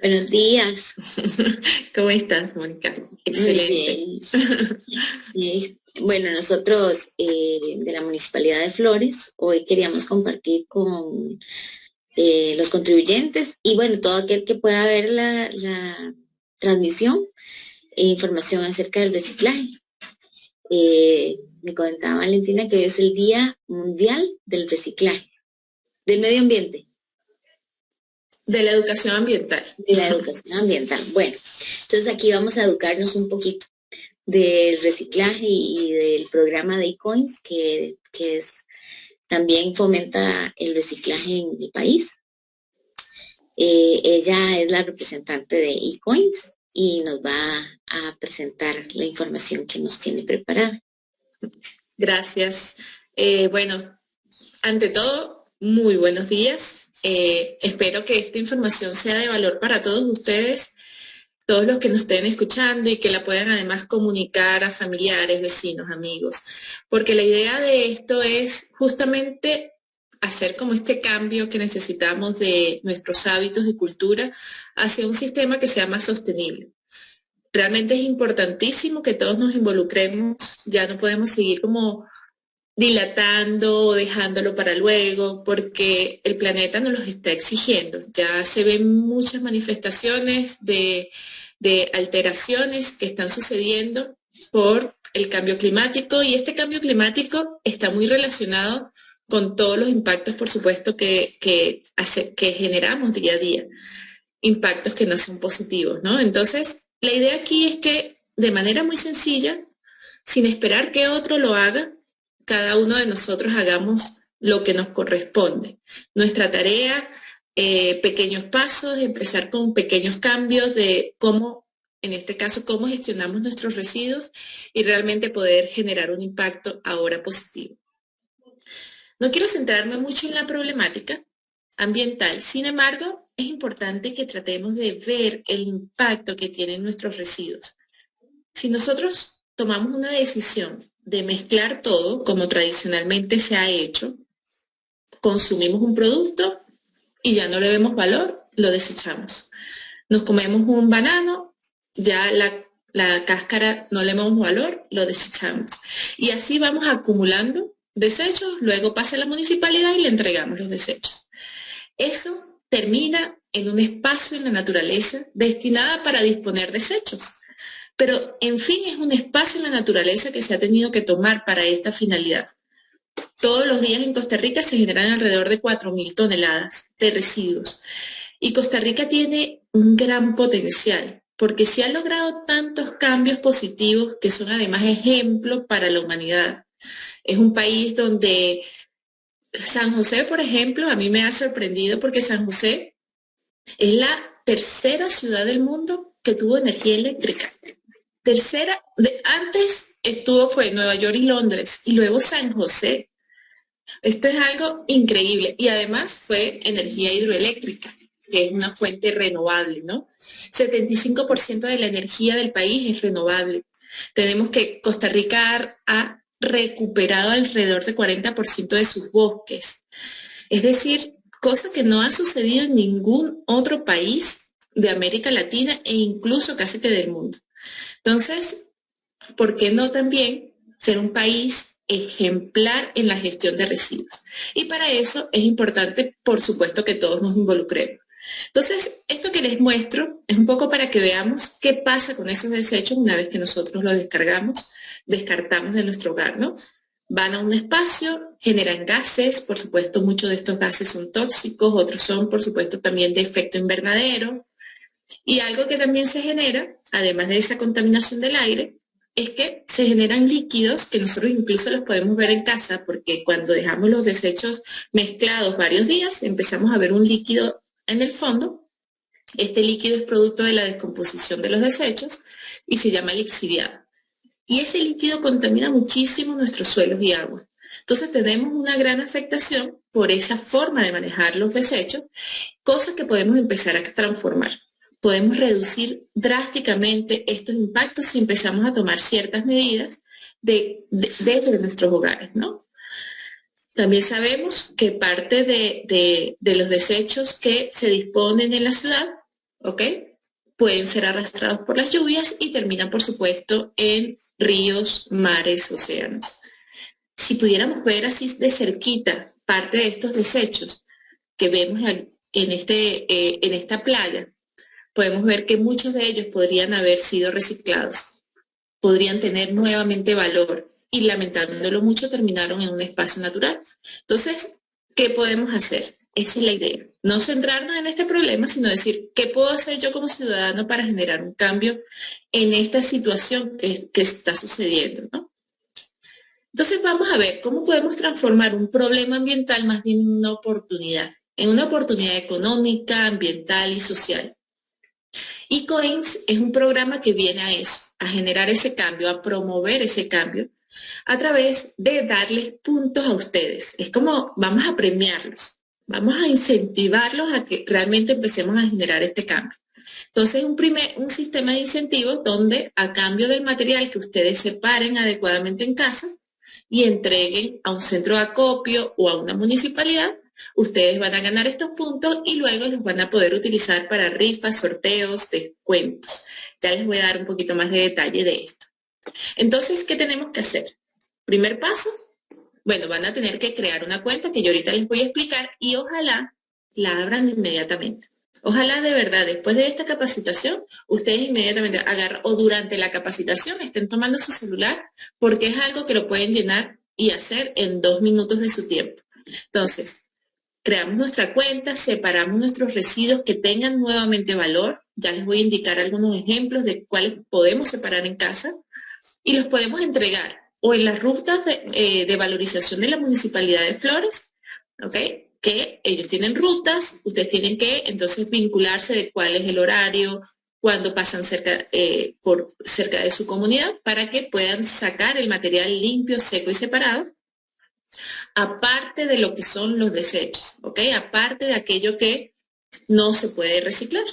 Buenos días. ¿Cómo estás, Mónica? Muy Excelente. bien. Bueno, nosotros de la Municipalidad de Flores hoy queríamos compartir con los contribuyentes y bueno, todo aquel que pueda ver la transmisión información acerca del reciclaje. Me comentaba Valentina que hoy es el Día Mundial del Reciclaje, del Medio Ambiente, De la educación ambiental. de la educación ambiental. Bueno, entonces aquí vamos a educarnos un poquito del reciclaje y del programa de eCoins, que es, también fomenta el reciclaje en mi país. Ella es la representante de eCoins y nos va a presentar la información que nos tiene preparada. Gracias. Bueno, ante todo, muy buenos días. Espero que esta información sea de valor para todos ustedes, todos los que nos estén escuchando y que la puedan además comunicar a familiares, vecinos, amigos, porque la idea de esto es justamente hacer como este cambio que necesitamos de nuestros hábitos y cultura hacia un sistema que sea más sostenible. Realmente es importantísimo que todos nos involucremos, ya no podemos seguir como dilatando o dejándolo para luego, porque el planeta nos los está exigiendo. Ya se ven muchas manifestaciones de alteraciones que están sucediendo por el cambio climático, y este cambio climático está muy relacionado con todos los impactos, por supuesto, que generamos día a día, impactos que no son positivos, ¿no? Entonces, la idea aquí es que de manera muy sencilla, sin esperar que otro lo haga, cada uno de nosotros hagamos lo que nos corresponde. Nuestra tarea, pequeños pasos, empezar con pequeños cambios de cómo, en este caso, cómo gestionamos nuestros residuos y realmente poder generar un impacto ahora positivo. No quiero centrarme mucho en la problemática ambiental, sin embargo, es importante que tratemos de ver el impacto que tienen nuestros residuos. Si nosotros tomamos una decisión de mezclar todo, como tradicionalmente se ha hecho, consumimos un producto y ya no le vemos valor, lo desechamos. Nos comemos un banano, ya la cáscara no le vemos valor, lo desechamos. Y así vamos acumulando desechos, luego pasa a la municipalidad y le entregamos los desechos. Eso termina en un espacio en la naturaleza destinada para disponer desechos. Pero, en fin, es un espacio en la naturaleza que se ha tenido que tomar para esta finalidad. Todos los días en Costa Rica se generan alrededor de 4.000 toneladas de residuos. Y Costa Rica tiene un gran potencial, porque se han logrado tantos cambios positivos que son además ejemplos para la humanidad. Es un país donde San José, por ejemplo, a mí me ha sorprendido porque San José es la tercera ciudad del mundo que tuvo energía eléctrica. Tercera, antes fue Nueva York y Londres, y luego San José. Esto es algo increíble, y además fue energía hidroeléctrica, que es una fuente renovable, ¿no? 75% de la energía del país es renovable. Tenemos que Costa Rica ha recuperado alrededor de 40% de sus bosques. Es decir, cosa que no ha sucedido en ningún otro país de América Latina e incluso casi que del mundo. Entonces, ¿por qué no también ser un país ejemplar en la gestión de residuos? Y para eso es importante, por supuesto, que todos nos involucremos. Entonces, esto que les muestro es un poco para que veamos qué pasa con esos desechos una vez que nosotros los descartamos de nuestro hogar, ¿no? Van a un espacio, generan gases, por supuesto, muchos de estos gases son tóxicos, otros son, por supuesto, también de efecto invernadero. Y algo que también se genera, además de esa contaminación del aire, es que se generan líquidos que nosotros incluso los podemos ver en casa, porque cuando dejamos los desechos mezclados varios días, empezamos a ver un líquido en el fondo. Este líquido es producto de la descomposición de los desechos y se llama lixiviado. Y ese líquido contamina muchísimo nuestros suelos y agua. Entonces tenemos una gran afectación por esa forma de manejar los desechos, cosa que podemos empezar a transformar. Podemos reducir drásticamente estos impactos si empezamos a tomar ciertas medidas desde nuestros hogares, ¿no? También sabemos que parte de los desechos que se disponen en la ciudad ¿ok? Pueden ser arrastrados por las lluvias y terminan, por supuesto, en ríos, mares, océanos. Si pudiéramos ver así de cerquita parte de estos desechos que vemos en esta playa, podemos ver que muchos de ellos podrían haber sido reciclados, podrían tener nuevamente valor y lamentándolo mucho terminaron en un espacio natural. Entonces, ¿qué podemos hacer? Esa es la idea. No centrarnos en este problema, sino decir, ¿qué puedo hacer yo como ciudadano para generar un cambio en esta situación que está sucediendo, ¿no? Entonces vamos a ver cómo podemos transformar un problema ambiental más bien en una oportunidad económica, ambiental y social. eCoins es un programa que viene a eso, a generar ese cambio, a promover ese cambio a través de darles puntos a ustedes. Es como vamos a premiarlos, vamos a incentivarlos a que realmente empecemos a generar este cambio. Entonces, un sistema de incentivos donde a cambio del material que ustedes separen adecuadamente en casa y entreguen a un centro de acopio o a una municipalidad, ustedes van a ganar estos puntos y luego los van a poder utilizar para rifas, sorteos, descuentos. Ya les voy a dar un poquito más de detalle de esto. Entonces, ¿qué tenemos que hacer? Primer paso, bueno, van a tener que crear una cuenta que yo ahorita les voy a explicar y ojalá la abran inmediatamente. Ojalá de verdad, después de esta capacitación, ustedes inmediatamente agarran o durante la capacitación estén tomando su celular porque es algo que lo pueden llenar y hacer en 2 minutos de su tiempo. Entonces, creamos nuestra cuenta, separamos nuestros residuos que tengan nuevamente valor. Ya les voy a indicar algunos ejemplos de cuáles podemos separar en casa y los podemos entregar o en las rutas de valorización de la Municipalidad de Flores, ¿ok? Que ellos tienen rutas, ustedes tienen que entonces vincularse de cuál es el horario, cuando pasan por cerca de su comunidad, para que puedan sacar el material limpio, seco y separado, aparte de lo que son los desechos, ¿ok? Aparte de aquello que no se puede reciclar.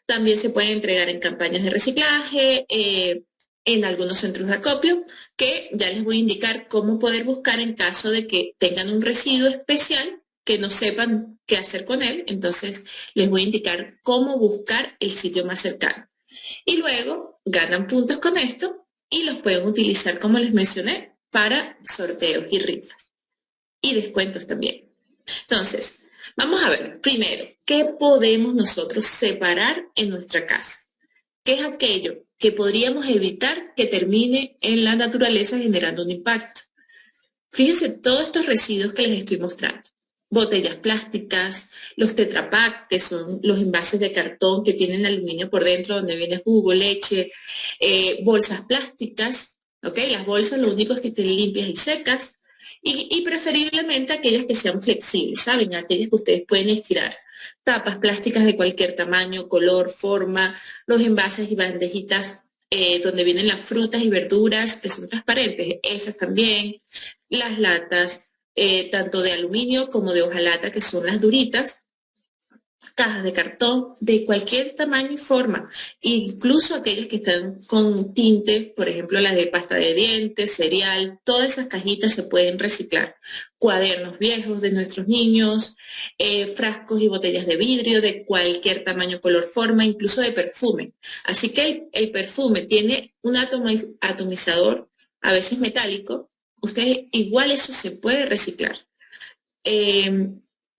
También se puede entregar en campañas de reciclaje, en algunos centros de acopio, que ya les voy a indicar cómo poder buscar en caso de que tengan un residuo especial que no sepan qué hacer con él. Entonces les voy a indicar cómo buscar el sitio más cercano. Y luego ganan puntos con esto y los pueden utilizar, como les mencioné, para sorteos y rifas. Y descuentos también. Entonces, vamos a ver, primero, ¿qué podemos nosotros separar en nuestra casa? ¿Qué es aquello que podríamos evitar que termine en la naturaleza generando un impacto? Fíjense todos estos residuos que les estoy mostrando. Botellas plásticas, los Tetra Pak, que son los envases de cartón que tienen aluminio por dentro donde viene jugo, leche, bolsas plásticas, ¿ok? Las bolsas lo único es que estén limpias y secas y preferiblemente aquellas que sean flexibles, ¿saben? Aquellas que ustedes pueden estirar. Tapas plásticas de cualquier tamaño, color, forma, los envases y bandejitas donde vienen las frutas y verduras que son transparentes, esas también, las latas, tanto de aluminio como de hojalata, que son las duritas, cajas de cartón de cualquier tamaño y forma, incluso aquellas que están con tinte, por ejemplo las de pasta de dientes, cereal, todas esas cajitas se pueden reciclar. Cuadernos viejos de nuestros niños, frascos y botellas de vidrio de cualquier tamaño, color, forma, incluso de perfume. Así que el perfume tiene un atomizador, a veces metálico, ustedes igual eso se puede reciclar.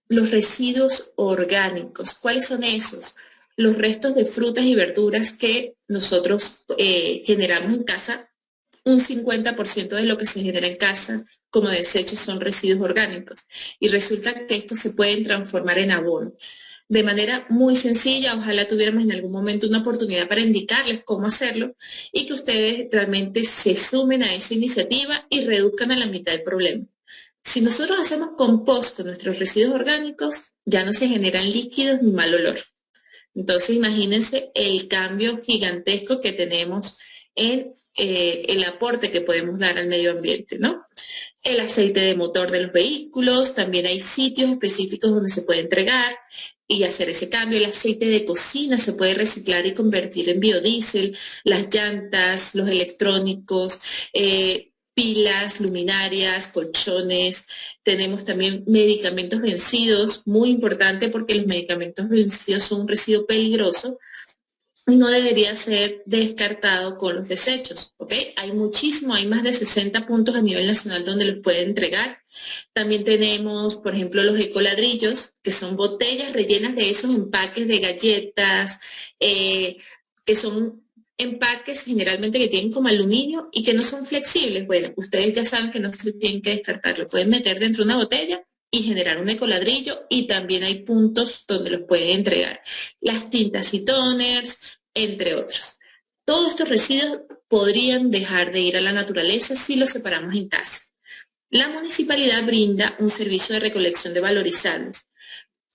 Los residuos orgánicos, ¿cuáles son esos? Los restos de frutas y verduras que nosotros generamos en casa, un 50% de lo que se genera en casa como desechos son residuos orgánicos. Y resulta que estos se pueden transformar en abono. De manera muy sencilla, ojalá tuviéramos en algún momento una oportunidad para indicarles cómo hacerlo y que ustedes realmente se sumen a esa iniciativa y reduzcan a la mitad el problema. Si nosotros hacemos compost con nuestros residuos orgánicos, ya no se generan líquidos ni mal olor. Entonces, imagínense el cambio gigantesco que tenemos en el aporte que podemos dar al medio ambiente, ¿no? El aceite de motor de los vehículos, también hay sitios específicos donde se puede entregar y hacer ese cambio. El aceite de cocina se puede reciclar y convertir en biodiesel, las llantas, los electrónicos, pilas, luminarias, colchones, tenemos también medicamentos vencidos, muy importante porque los medicamentos vencidos son un residuo peligroso y no debería ser descartado con los desechos, ¿ok? Hay más de 60 puntos a nivel nacional donde los pueden entregar. También tenemos, por ejemplo, los ecoladrillos, que son botellas rellenas de esos empaques de galletas, que son empaques generalmente que tienen como aluminio y que no son flexibles. Bueno, ustedes ya saben que no se tienen que descartar, lo pueden meter dentro de una botella y generar un ecoladrillo, y también hay puntos donde los pueden entregar. Las tintas y toners, entre otros. Todos estos residuos podrían dejar de ir a la naturaleza si los separamos en casa. La municipalidad brinda un servicio de recolección de valorizables,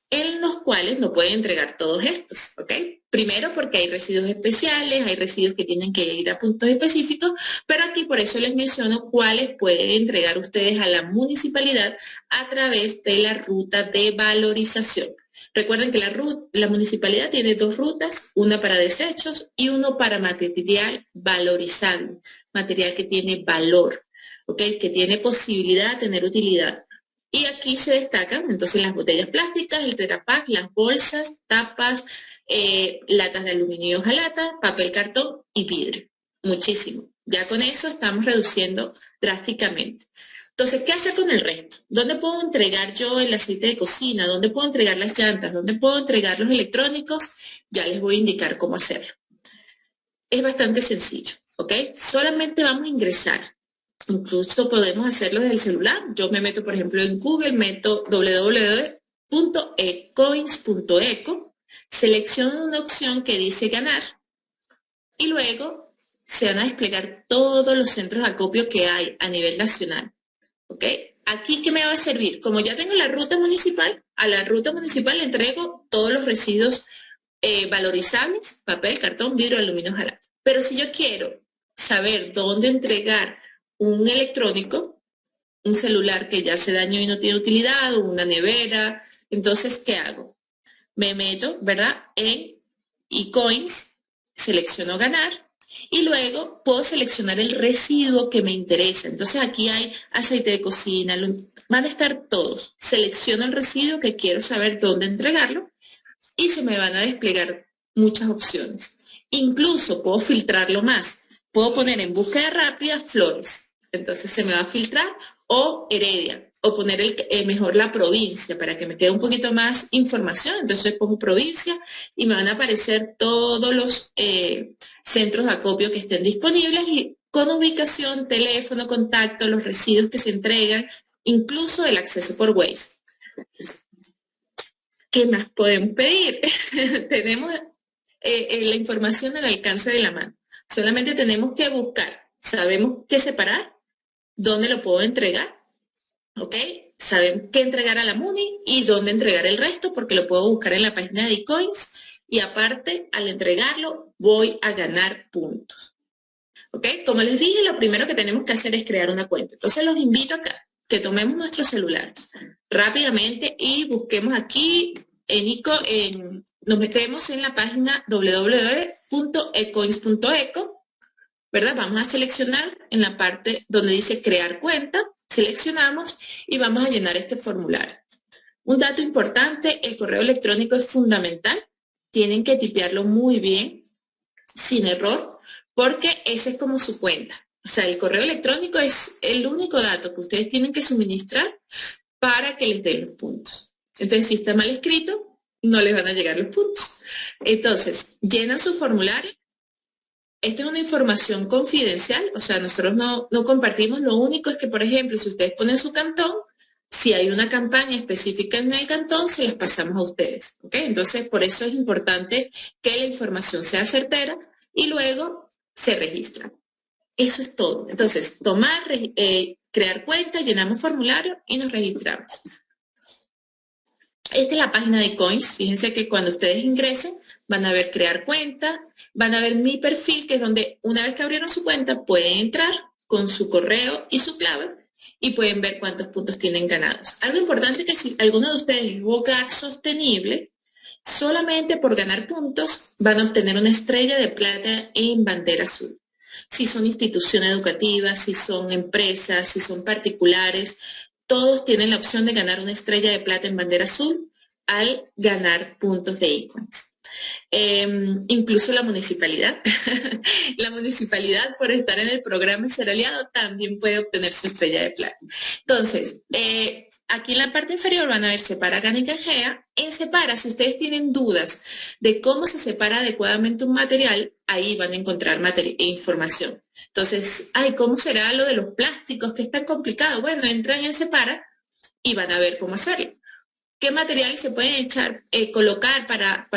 en los cuales no pueden entregar todos estos, ¿ok? Primero porque hay residuos especiales, hay residuos que tienen que ir a puntos específicos, pero aquí por eso les menciono cuáles pueden entregar ustedes a la municipalidad a través de la ruta de valorización. Recuerden que la municipalidad tiene 2 rutas, una para desechos y uno para material valorizable, material que tiene valor, ¿ok? Que tiene posibilidad de tener utilidad. Y aquí se destacan entonces las botellas plásticas, el Tetrapak, las bolsas, tapas, latas de aluminio y hojalata, papel cartón y vidrio. Muchísimo. Ya con eso estamos reduciendo drásticamente. Entonces, ¿qué hacer con el resto? ¿Dónde puedo entregar yo el aceite de cocina? ¿Dónde puedo entregar las llantas? ¿Dónde puedo entregar los electrónicos? Ya les voy a indicar cómo hacerlo. Es bastante sencillo, ¿ok? Solamente vamos a ingresar. Incluso podemos hacerlo desde el celular. Yo me meto, por ejemplo, en Google, meto www.ecoins.eco, selecciono una opción que dice ganar y luego se van a desplegar todos los centros de acopio que hay a nivel nacional. ¿Ok? Aquí, ¿qué me va a servir? Como ya tengo la ruta municipal, a la ruta municipal le entrego todos los residuos valorizables, papel, cartón, vidrio, aluminio, hojalata. Pero si yo quiero saber dónde entregar un electrónico, un celular que ya se dañó y no tiene utilidad, o una nevera, entonces, ¿qué hago? Me meto, ¿verdad? En eCoins, selecciono ganar y luego puedo seleccionar el residuo que me interesa. Entonces aquí hay aceite de cocina, van a estar todos. Selecciono el residuo que quiero saber dónde entregarlo y se me van a desplegar muchas opciones. Incluso puedo filtrarlo más. Puedo poner en búsqueda rápida flores. Entonces se me va a filtrar, o Heredia, o poner mejor la provincia para que me quede un poquito más información. Entonces pongo provincia y me van a aparecer todos los centros de acopio que estén disponibles y con ubicación, teléfono, contacto, los residuos que se entregan, incluso el acceso por Waze. ¿Qué más podemos pedir? Tenemos la información al alcance de la mano. Solamente tenemos que buscar. Sabemos qué separar, dónde lo puedo entregar, ¿ok? Sabemos qué entregar a la MUNI y dónde entregar el resto, porque lo puedo buscar en la página de eCoins, y aparte, al entregarlo, voy a ganar puntos, ¿ok? Como les dije, lo primero que tenemos que hacer es crear una cuenta. Entonces los invito acá, que tomemos nuestro celular rápidamente y busquemos aquí nos metemos en la página www.ecoins.eco, ¿verdad? Vamos a seleccionar en la parte donde dice crear cuenta, seleccionamos y vamos a llenar este formulario. Un dato importante, el correo electrónico es fundamental, tienen que tipearlo muy bien, sin error, porque ese es como su cuenta. O sea, el correo electrónico es el único dato que ustedes tienen que suministrar para que les den los puntos. Entonces, si está mal escrito, no les van a llegar los puntos. Entonces, llenan su formulario. Esta es una información confidencial, o sea, nosotros no compartimos. Lo único es que, por ejemplo, si ustedes ponen su cantón, si hay una campaña específica en el cantón, se las pasamos a ustedes, ¿ok? Entonces, por eso es importante que la información sea certera y luego se registra. Eso es todo. Entonces, crear cuenta, llenamos formulario y nos registramos. Esta es la página de Coins. Fíjense que cuando ustedes ingresen, van a ver crear cuenta, van a ver mi perfil, que es donde una vez que abrieron su cuenta, pueden entrar con su correo y su clave y pueden ver cuántos puntos tienen ganados. Algo importante es que si alguno de ustedes es hogar sostenible, solamente por ganar puntos van a obtener una estrella de plata en bandera azul. si son instituciones educativas, si son empresas, si son particulares, todos tienen la opción de ganar una estrella de plata en bandera azul al ganar puntos de Equens. Incluso la municipalidad, la municipalidad por estar en el programa y ser aliado también puede obtener su estrella de plata. Entonces, aquí en la parte inferior van a ver separa, gana y canjea. En separa, si ustedes tienen dudas de cómo se separa adecuadamente un material, ahí van a encontrar información. Entonces, ¿cómo será lo de los plásticos? Que es tan complicado. Bueno, entran en separa y van a ver cómo hacerlo. ¿Qué materiales se pueden echar, colocar para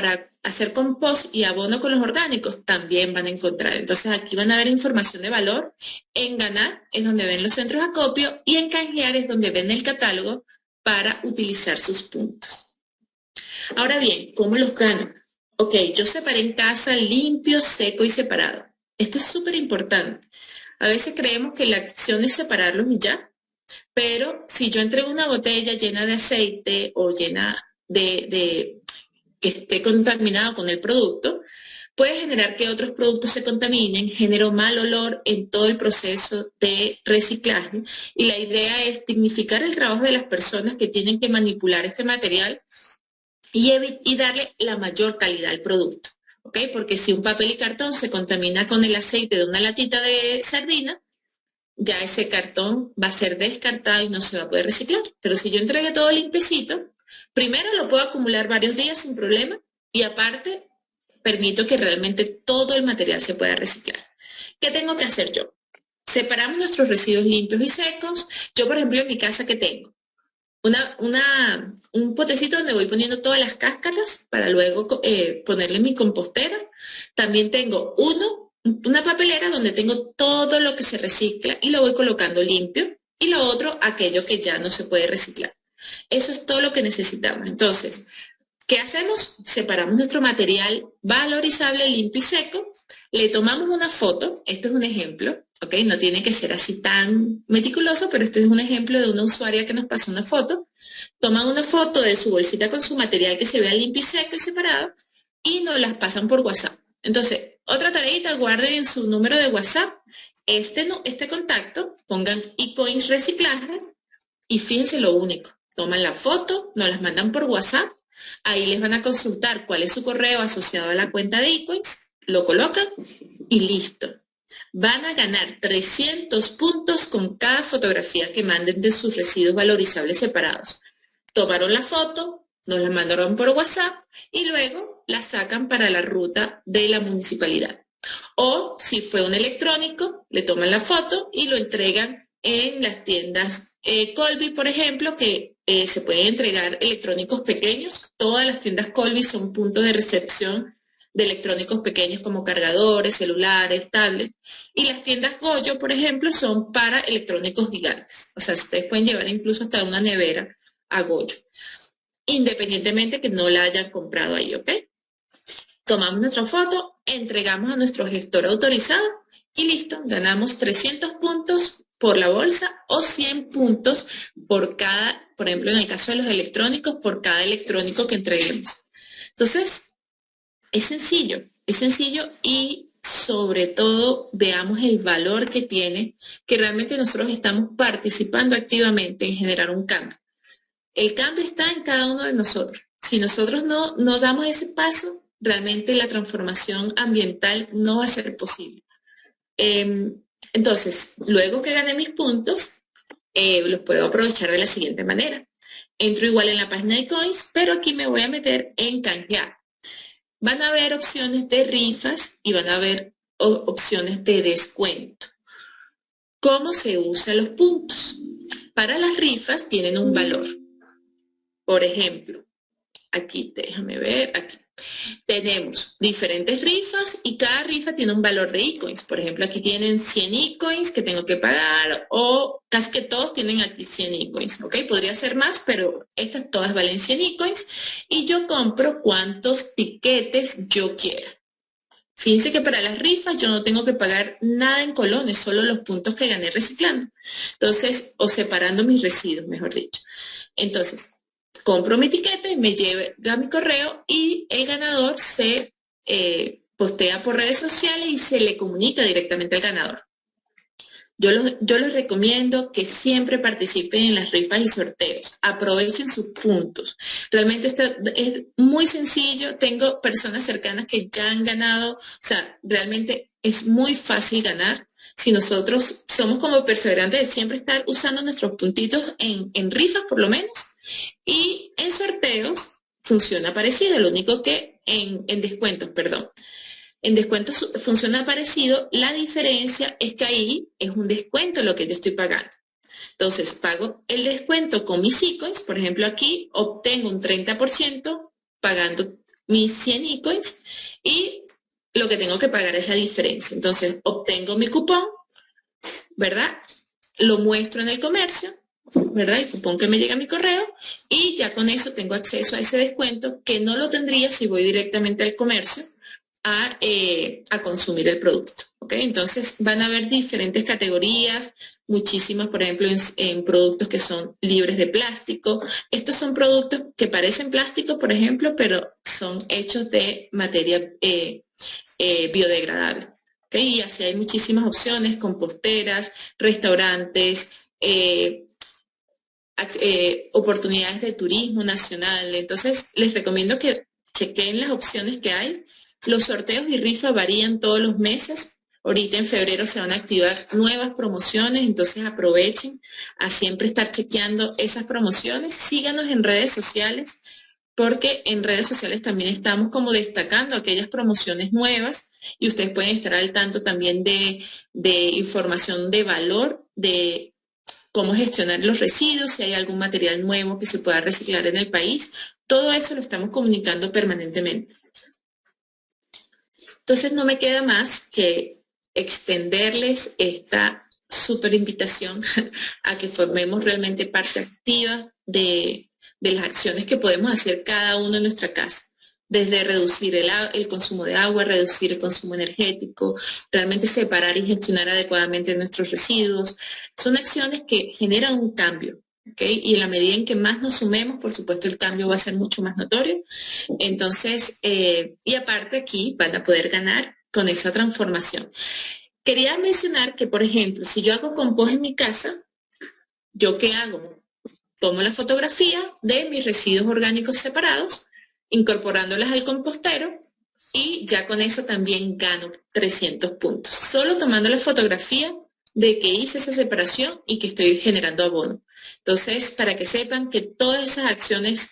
hacer compost y abono con los orgánicos? También van a encontrar. Entonces aquí van a ver información de valor. En ganar es donde ven los centros de acopio y en canjear es donde ven el catálogo para utilizar sus puntos. Ahora bien, ¿cómo los gano? Ok, yo separé en casa limpio, seco y separado. Esto es súper importante. A veces creemos que la acción es separarlos y ya. Pero si yo entrego una botella llena de aceite o llena de que esté contaminado con el producto, puede generar que otros productos se contaminen, generó mal olor en todo el proceso de reciclaje. Y la idea es dignificar el trabajo de las personas que tienen que manipular este material y darle la mayor calidad al producto. ¿Ok? Porque si un papel y cartón se contamina con el aceite de una latita de sardina, ya ese cartón va a ser descartado y no se va a poder reciclar. Pero si yo entregué todo limpiecito, primero lo puedo acumular varios días sin problema y aparte permito que realmente todo el material se pueda reciclar. ¿Qué tengo que hacer yo? Separamos nuestros residuos limpios y secos. Yo, por ejemplo, en mi casa, ¿qué tengo? Un potecito donde voy poniendo todas las cáscaras para luego ponerle en mi compostera. También tengo una papelera donde tengo todo lo que se recicla y lo voy colocando limpio. Y lo otro, aquello que ya no se puede reciclar. Eso es todo lo que necesitamos. Entonces, ¿qué hacemos? Separamos nuestro material valorizable, limpio y seco. Le tomamos una foto. Esto es un ejemplo. ¿Ok? No tiene que ser así tan meticuloso, pero este es un ejemplo de una usuaria que nos pasó una foto. Toman una foto de su bolsita con su material que se vea limpio y seco y separado y nos las pasan por WhatsApp. Entonces, otra tareita, guarden en su número de WhatsApp este contacto, pongan Ecoins reciclaje y fíjense lo único. Toman la foto, nos las mandan por WhatsApp, ahí les van a consultar cuál es su correo asociado a la cuenta de Ecoins, lo colocan y listo. Van a ganar 300 puntos con cada fotografía que manden de sus residuos valorizables separados. Tomaron la foto, nos la mandaron por WhatsApp y luego la sacan para la ruta de la municipalidad. O si fue un electrónico, le toman la foto y lo entregan en las tiendas Colby, por ejemplo, que se pueden entregar electrónicos pequeños. Todas las tiendas Colby son puntos de recepción de electrónicos pequeños como cargadores, celulares, tablets. Y las tiendas Goyo, por ejemplo, son para electrónicos gigantes. O sea, ustedes pueden llevar incluso hasta una nevera a Goyo, independientemente que no la hayan comprado ahí, ¿ok? Tomamos nuestra foto, entregamos a nuestro gestor autorizado y listo, ganamos 300 puntos por la bolsa o 100 puntos por cada, por ejemplo, en el caso de los electrónicos, por cada electrónico que entreguemos. Entonces, es sencillo y sobre todo veamos el valor que tiene, que realmente nosotros estamos participando activamente en generar un cambio. El cambio está en cada uno de nosotros. Si nosotros no damos ese paso, realmente la transformación ambiental no va a ser posible. Entonces, luego que gané mis puntos, los puedo aprovechar de la siguiente manera. Entro igual en la página de Coins, pero aquí me voy a meter en canjear. Van a haber opciones de rifas y van a haber opciones de descuento. ¿Cómo se usan los puntos? Para las rifas tienen un valor. Por ejemplo, aquí, déjame ver, aquí. Tenemos diferentes rifas y cada rifa tiene un valor de ecoins. Por ejemplo, aquí tienen 100 ecoins que tengo que pagar o casi que todos tienen aquí 100 ecoins, ¿ok? Podría ser más, pero estas todas valen 100 ecoins y yo compro cuantos tiquetes yo quiera. Fíjense que para las rifas yo no tengo que pagar nada en colones, solo los puntos que gané reciclando. Entonces, o separando mis residuos, mejor dicho. Entonces, compro mi etiqueta y me llega a mi correo y el ganador se postea por redes sociales y se le comunica directamente al ganador. Yo les recomiendo que siempre participen en las rifas y sorteos, aprovechen sus puntos. Realmente esto es muy sencillo, tengo personas cercanas que ya han ganado, o sea, realmente es muy fácil ganar si nosotros somos como perseverantes de siempre estar usando nuestros puntitos en rifas por lo menos, y en sorteos funciona parecido, lo único que en descuentos, perdón. En descuentos funciona parecido, la diferencia es que ahí es un descuento lo que yo estoy pagando. Entonces, pago el descuento con mis ecoins, por ejemplo, aquí obtengo un 30% pagando mis 100 ecoins y lo que tengo que pagar es la diferencia. Entonces, obtengo mi cupón, ¿verdad? Lo muestro en el comercio, ¿verdad? El cupón que me llega a mi correo y ya con eso tengo acceso a ese descuento que no lo tendría si voy directamente al comercio a consumir el producto. ¿Okay? Entonces van a haber diferentes categorías, muchísimas, por ejemplo, en productos que son libres de plástico. Estos son productos que parecen plástico, por ejemplo, pero son hechos de materia biodegradable. ¿Okay? Y así hay muchísimas opciones, composteras, restaurantes, oportunidades de turismo nacional. Entonces, les recomiendo que chequen las opciones que hay. Los sorteos y rifas varían todos los meses. Ahorita en febrero se van a activar nuevas promociones, entonces aprovechen a siempre estar chequeando esas promociones. Síganos en redes sociales, porque en redes sociales también estamos como destacando aquellas promociones nuevas y ustedes pueden estar al tanto también de información de valor, de cómo gestionar los residuos, si hay algún material nuevo que se pueda reciclar en el país. Todo eso lo estamos comunicando permanentemente. Entonces no me queda más que extenderles esta súper invitación a que formemos realmente parte activa de las acciones que podemos hacer cada uno en nuestra casa. Desde reducir el consumo de agua, reducir el consumo energético, realmente separar y gestionar adecuadamente nuestros residuos. Son acciones que generan un cambio, ¿okay? Y en la medida en que más nos sumemos, por supuesto, el cambio va a ser mucho más notorio. Entonces, y aparte aquí van a poder ganar con esa transformación. Quería mencionar que, por ejemplo, si yo hago compost en mi casa, ¿yo qué hago? Tomo la fotografía de mis residuos orgánicos separados, incorporándolas al compostero y ya con eso también gano 300 puntos. Solo tomando la fotografía de que hice esa separación y que estoy generando abono. Entonces, para que sepan que todas esas acciones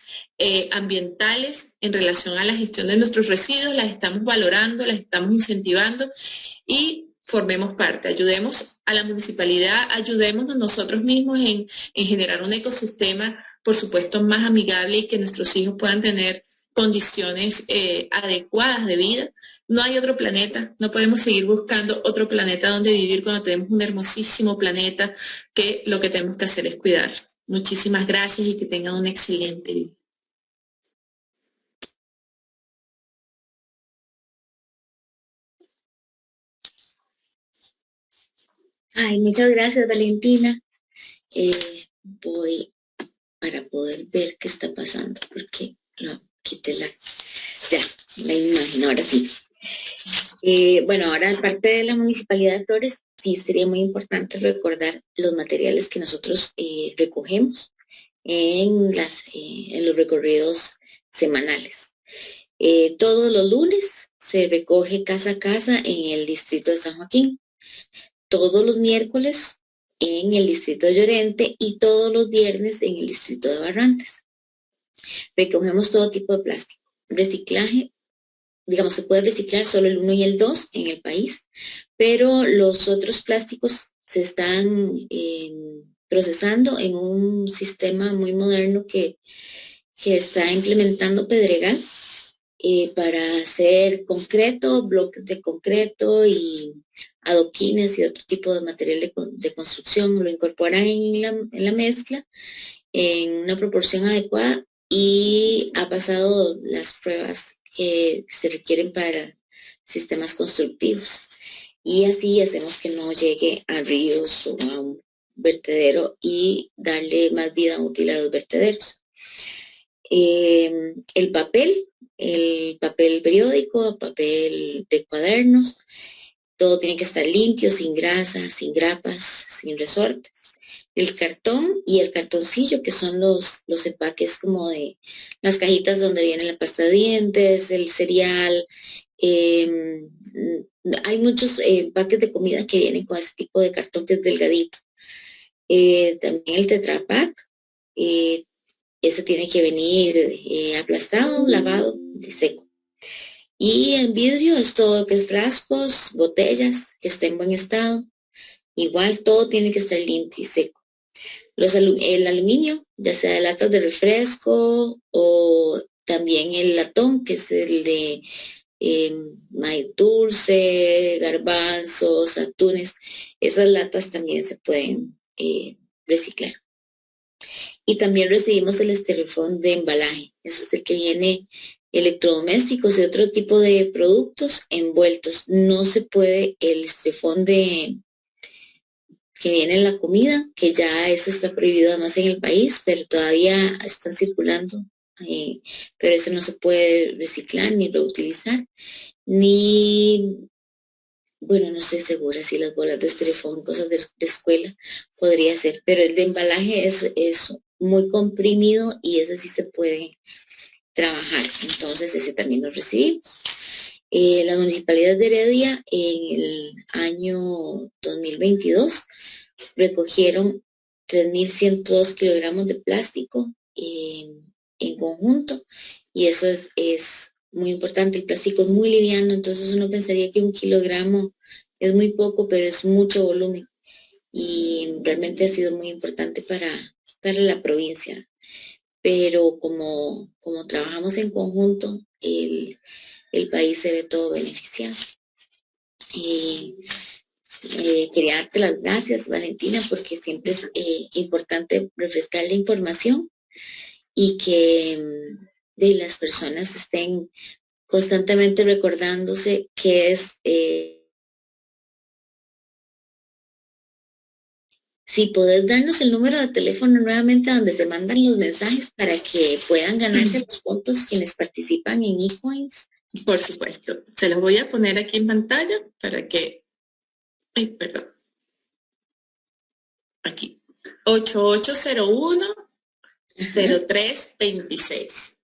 ambientales en relación a la gestión de nuestros residuos las estamos valorando, las estamos incentivando y formemos parte, ayudemos a la municipalidad, ayudémonos nosotros mismos en generar un ecosistema, por supuesto, más amigable y que nuestros hijos puedan tener condiciones adecuadas de vida. No hay otro planeta, no podemos seguir buscando otro planeta donde vivir cuando tenemos un hermosísimo planeta que lo que tenemos que hacer es cuidar. Muchísimas gracias y que tengan un excelente día. Ay, muchas gracias, Valentina. Voy para poder ver qué está pasando, porque no, quité la imagen, ahora sí. Bueno, ahora aparte de la Municipalidad de Flores, sí sería muy importante recordar los materiales que nosotros recogemos en los recorridos semanales. Todos los lunes se recoge casa a casa en el distrito de San Joaquín, todos los miércoles en el distrito de Llorente y todos los viernes en el distrito de Barrantes. Recogemos todo tipo de plástico. Reciclaje, digamos, se puede reciclar solo el 1 y el 2 en el país, pero los otros plásticos se están procesando en un sistema muy moderno que está implementando Pedregal para hacer concreto, bloques de concreto y adoquines y otro tipo de material de construcción. Lo incorporan en la mezcla en una proporción adecuada y ha pasado las pruebas que se requieren para sistemas constructivos. Y así hacemos que no llegue a ríos o a un vertedero y darle más vida útil a los vertederos. El papel el papel periódico, papel de cuadernos, todo tiene que estar limpio, sin grasa, sin grapas, sin resortes. El cartón y el cartoncillo, que son los empaques como de las cajitas donde viene la pasta de dientes, el cereal. eh, Hay muchos empaques de comida que vienen con ese tipo de cartón que es delgadito. También el Tetra Pak, eh, ese tiene que venir aplastado, lavado y seco. Y en vidrio es todo lo que es frascos, botellas, que esté en buen estado. Igual todo tiene que estar limpio y seco. El aluminio, ya sea de latas de refresco o también el latón, que es el de maíz dulce, garbanzos, atunes, esas latas también se pueden reciclar. Y también recibimos el estereofón de embalaje, ese es el que viene electrodomésticos y otro tipo de productos envueltos. No se puede el estereofón de que viene en la comida, que ya eso está prohibido además en el país, pero todavía están circulando. Pero eso no se puede reciclar ni reutilizar, ni, bueno, no estoy segura si las bolas de estrefón, cosas de escuela, podría ser, pero el de embalaje es muy comprimido y ese sí se puede trabajar, entonces ese también lo recibimos. La Municipalidad de Heredia en el año 2022 recogieron 3.102 kilogramos de plástico en conjunto y eso es muy importante. El plástico es muy liviano, entonces uno pensaría que 1 kilogramo es muy poco, pero es mucho volumen y realmente ha sido muy importante para la provincia. Pero como trabajamos en conjunto, el país se ve todo beneficiado. Quería darte las gracias, Valentina, porque siempre es importante refrescar la información y que de las personas estén constantemente recordándose que es, si podés darnos el número de teléfono nuevamente donde se mandan los mensajes para que puedan ganarse los puntos quienes participan en eCoins. Por supuesto, se los voy a poner aquí en pantalla para que, ay, perdón, aquí, 8801-0326.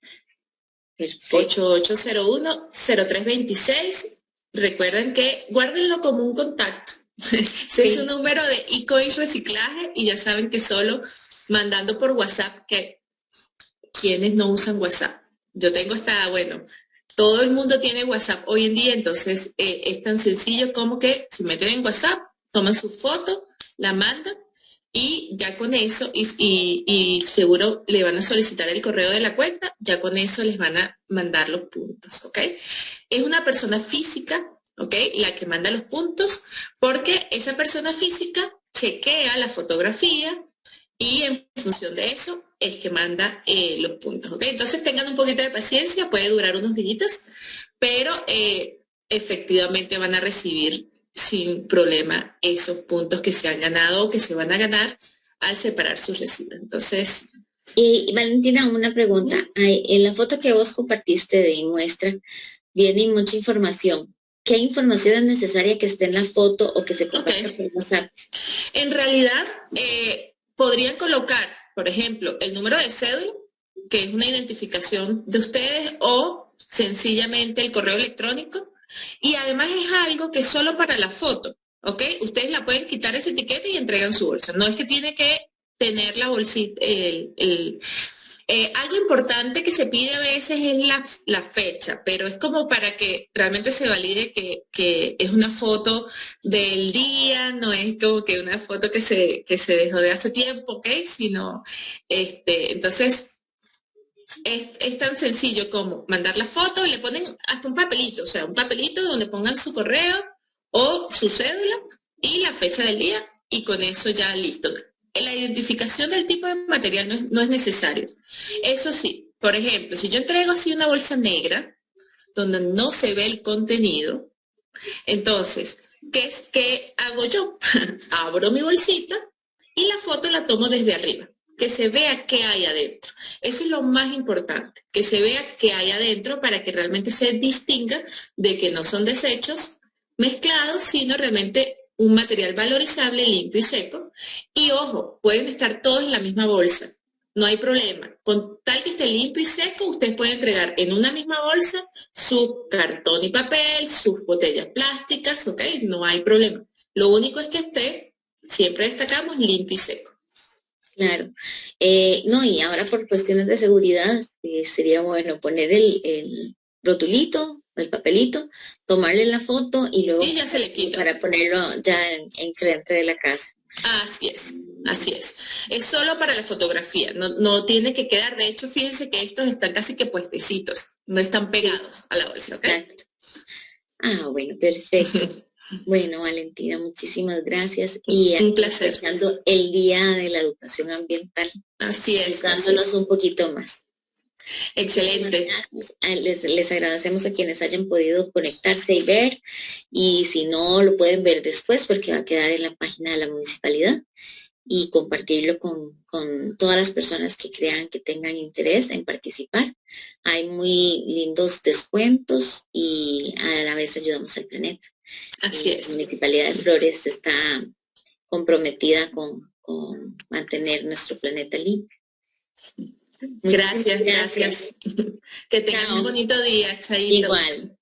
8801-0326. Recuerden que guárdenlo como un contacto. Ese es su número de eCoins reciclaje y ya saben que solo mandando por WhatsApp, que quienes no usan WhatsApp. Yo tengo bueno, todo el mundo tiene WhatsApp hoy en día, entonces es tan sencillo como que se meten en WhatsApp, toman su foto, la mandan y ya con eso, y seguro le van a solicitar el correo de la cuenta, ya con eso les van a mandar los puntos, ¿ok? Es una persona física, ¿ok? La que manda los puntos, porque esa persona física chequea la fotografía y en función de eso es que manda los puntos, ¿ok? Entonces tengan un poquito de paciencia, puede durar unos días, pero efectivamente van a recibir sin problema esos puntos que se han ganado o que se van a ganar al separar sus residuos. Entonces... Valentina, una pregunta. En la foto que vos compartiste de muestra, viene mucha información. ¿Qué información es necesaria que esté en la foto o que se comparta por WhatsApp? En realidad, podrían colocar, por ejemplo, el número de cédula, que es una identificación de ustedes, o sencillamente el correo electrónico. Y además es algo que es solo para la foto, ¿ok? Ustedes la pueden quitar esa etiqueta y entregan su bolsa. No es que tiene que tener la bolsita, algo importante que se pide a veces es la fecha, pero es como para que realmente se valide que es una foto del día, no es como que una foto que se dejó de hace tiempo, ¿ok? Sino, entonces, es tan sencillo como mandar la foto, le ponen hasta un papelito, o sea, un papelito donde pongan su correo o su cédula y la fecha del día y con eso ya listo. La identificación del tipo de material no es necesario. Eso sí, por ejemplo, si yo entrego así una bolsa negra donde no se ve el contenido, entonces, ¿qué hago yo? Abro mi bolsita y la foto la tomo desde arriba. que se vea qué hay adentro. Eso es lo más importante, que se vea qué hay adentro para que realmente se distinga de que no son desechos mezclados, sino realmente un material valorizable, limpio y seco. Y ojo, pueden estar todos en la misma bolsa. No hay problema. Con tal que esté limpio y seco, usted puede entregar en una misma bolsa su cartón y papel, sus botellas plásticas, ¿ok? No hay problema. Lo único es que esté, siempre destacamos, limpio y seco. Claro. No, y ahora por cuestiones de seguridad, sería bueno poner el rotulito, el papelito, tomarle la foto y luego Sí, ya se le quita. para ponerlo ya en frente de la casa. Así es, así es. Es solo para la fotografía, no tiene que quedar. De hecho, fíjense que estos están casi que puestecitos, no están pegados a la bolsa, ¿ok? Exacto. Ah, bueno, perfecto. Bueno, Valentina, muchísimas gracias. Y Un aquí placer. aprovechando el Día de la Educación Ambiental, Así es. educándonos un poquito más. Excelente. Les agradecemos a quienes hayan podido conectarse y ver, y si no, lo pueden ver después porque va a quedar en la página de la municipalidad y compartirlo con todas las personas que crean que tengan interés en participar. Hay muy lindos descuentos y a la vez ayudamos al planeta. Así es. La Municipalidad de Flores está comprometida con mantener nuestro planeta limpio. Gracias. Que tengan un bonito día, Chaito. Igual.